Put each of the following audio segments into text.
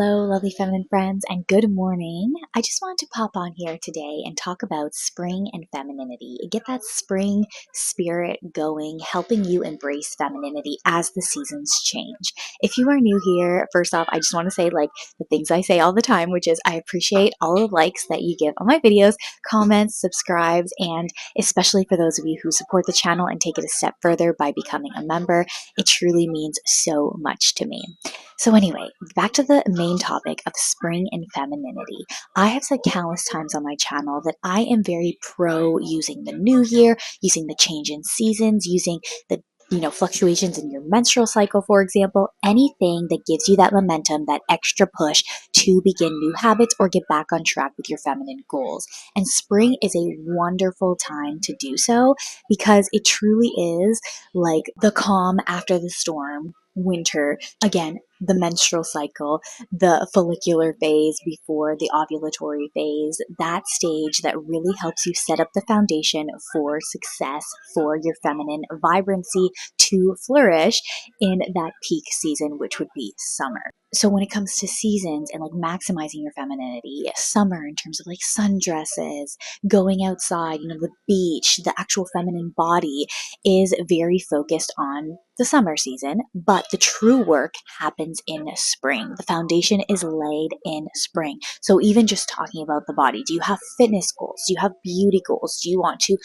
Hello, lovely feminine friends, and good morning. I just wanted to pop on here today and talk about spring and femininity. Get that spring spirit going, helping you embrace femininity as the seasons change. If you are new here, first off, I just want to say the things I say all the time, which is I appreciate all the likes that you give on my videos, comments, subscribes, and especially for those of you who support the channel and take it a step further by becoming a member. It truly means so much to me. So anyway, back to the main topic of spring and femininity. I have said countless times on my channel that I am very pro using the new year, using the change in seasons, using the fluctuations in your menstrual cycle, for example, anything that gives you that momentum, that extra push to begin new habits or get back on track with your feminine goals. And spring is a wonderful time to do so because it truly is like the calm after the storm. Winter, again, the menstrual cycle, the follicular phase before the ovulatory phase, that stage that really helps you set up the foundation for success, for your feminine vibrancy to flourish in that peak season, which would be summer. So when it comes to seasons and maximizing your femininity, summer in terms of sundresses, going outside, the beach, the actual feminine body is very focused on the summer season, but the true work happens in spring. The foundation is laid in spring. So even just talking about the body, do you have fitness goals? Do you have beauty goals? Do you want to,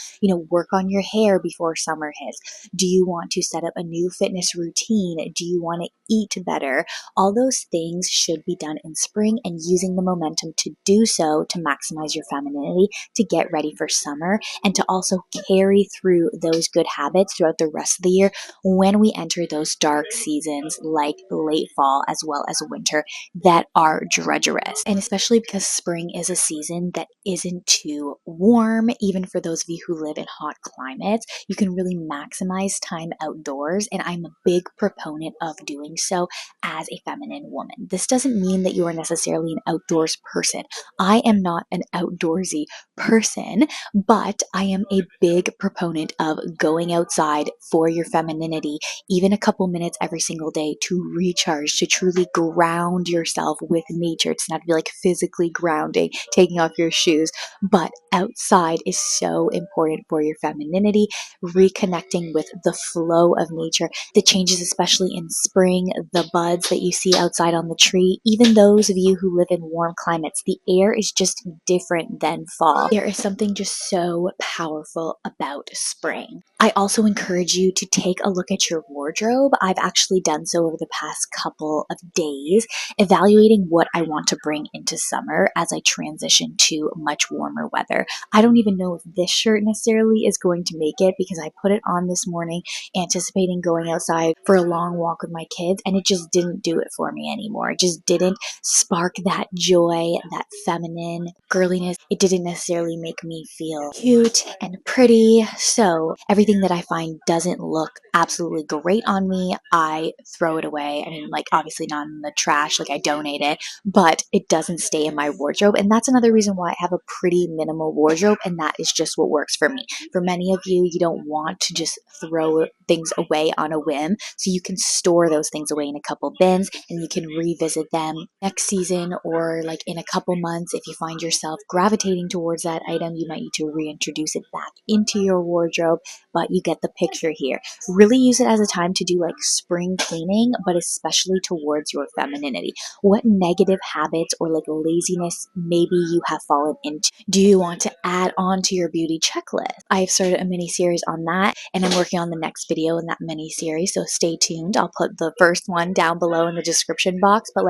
work on your hair before summer hits? Do you want to set up a new fitness routine? Do you want to eat better? All those things should be done in spring and using the momentum to do so to maximize your femininity, to get ready for summer, and to also carry through those good habits throughout the rest of the year when we enter those dark seasons like late fall as well as winter that are drudgerous. And especially because spring is a season that isn't too warm, even for those of you who live in hot climates, you can really maximize time outdoors. And I'm a big proponent of doing so as a feminine woman. This doesn't mean that you are necessarily an outdoors person. I am not an outdoorsy person, but I am a big proponent of going outside for your femininity, even a couple minutes every single day to recharge, to truly ground yourself with nature. It's not to be physically grounding, taking off your shoes, but outside is so important for your femininity, reconnecting with the flow of nature, the changes, especially in spring, the buds that you see outside on the tree, even those of you who live in warm climates, the air is just different than fall. There is something just so powerful about spring. I also encourage you to take a look at your wardrobe. I've actually done so over the past couple of days, evaluating what I want to bring into summer as I transition to much warmer weather. I don't even know if this shirt necessarily is going to make it because I put it on this morning anticipating going outside for a long walk with my kids, and it just didn't do it for me anymore. It just didn't spark that joy, that feminine girliness. It didn't necessarily make me feel cute and pretty. So everything that I find doesn't look absolutely great on me, I throw it away. I mean, obviously not in the trash, I donate it, but it doesn't stay in my wardrobe. And that's another reason why I have a pretty minimal wardrobe, and that is just what works for me. For many of you, you don't want to just throw things away on a whim, so you can store those things away in a couple bins and you can revisit them next season or in a couple months. If you find yourself gravitating towards that item, you might need to reintroduce it back into your wardrobe, but you get the picture here. Really use it as a time to do spring cleaning, but especially towards your femininity. What negative habits or laziness maybe you have fallen into? Do you want to add on to your beauty checklist? I've started a mini series on that, and I'm working on the next video in that mini series, so stay tuned. I'll put the first one down below in the description box, but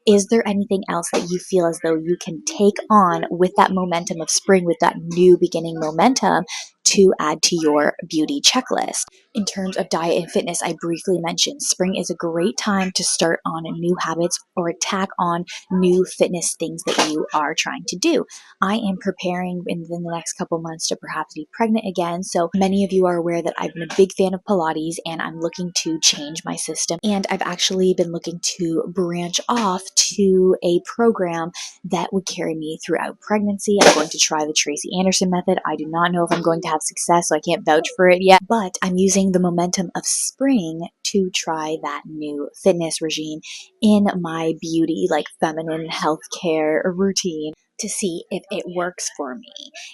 is there anything else that you feel as though you can take on with that momentum of spring, with that new beginning momentum, to add to your beauty checklist? In terms of diet and fitness, I briefly mentioned spring is a great time to start on new habits or tack on new fitness things that you are trying to do. I am preparing within the next couple months to perhaps be pregnant again. So many of you are aware that I've been a big fan of Pilates and I'm looking to change my system. And I've actually been looking to branch off to a program that would carry me throughout pregnancy. I'm going to try the Tracy Anderson method. I do not know if I'm going to have success, so I can't vouch for it yet, but I'm using the momentum of spring to try that new fitness regime in my beauty, like feminine healthcare routine to see if it works for me.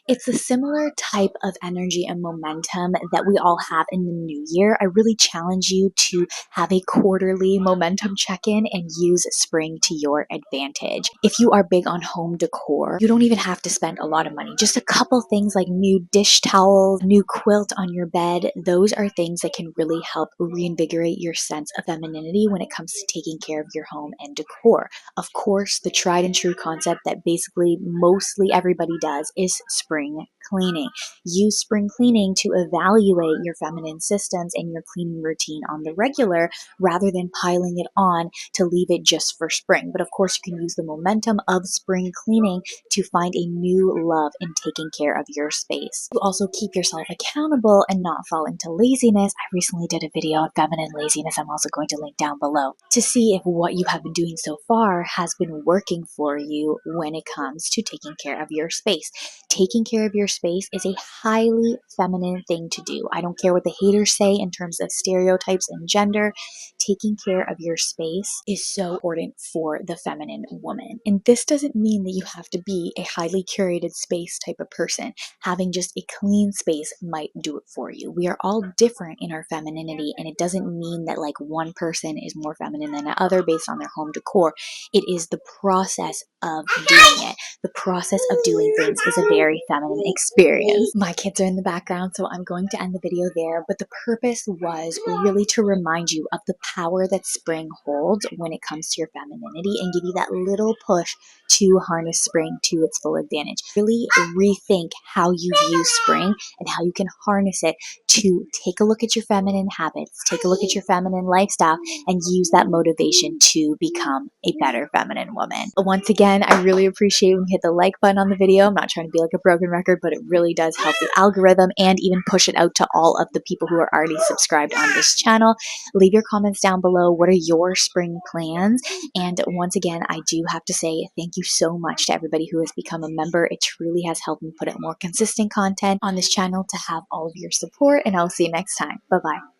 It's a similar type of energy and momentum that we all have in the new year. I really challenge you to have a quarterly momentum check-in and use spring to your advantage. If you are big on home decor, you don't even have to spend a lot of money. Just a couple things like new dish towels, new quilt on your bed. Those are things that can really help reinvigorate your sense of femininity when it comes to taking care of your home and decor. Of course, the tried and true concept that basically mostly everybody does is spring cleaning. Use spring cleaning to evaluate your feminine systems and your cleaning routine on the regular rather than piling it on to leave it just for spring. But of course, you can use the momentum of spring cleaning to find a new love in taking care of your space. You also keep yourself accountable and not fall into laziness. I recently did a video on feminine laziness. I'm also going to link down below to see if what you have been doing so far has been working for you when it comes to taking care of your space. Taking care of your space is a highly feminine thing to do. I don't care what the haters say in terms of stereotypes and gender. Taking care of your space is so important for the feminine woman. And this doesn't mean that you have to be a highly curated space type of person. Having just a clean space might do it for you. We are all different in our femininity, and it doesn't mean that like one person is more feminine than the other based on their home decor. It is the process of doing it. The process of doing things is a very feminine experience. My kids are in the background, so I'm going to end the video there, but the purpose was really to remind you of the power that spring holds when it comes to your femininity and give you that little push to harness spring to its full advantage. Really rethink how you view spring and how you can harness it to take a look at your feminine habits, take a look at your feminine lifestyle, and use that motivation to become a better feminine woman. Once again, I really appreciate when you hit the like button on the video. I'm not trying to be like a broken record, but it really does help the algorithm and even push it out to all of the people who are already subscribed on this channel. Leave your comments down below. What are your spring plans? And once again, I do have to say thank you so much to everybody who has become a member. It truly has helped me put out more consistent content on this channel to have all of your support, and I'll see you next time. Bye-bye.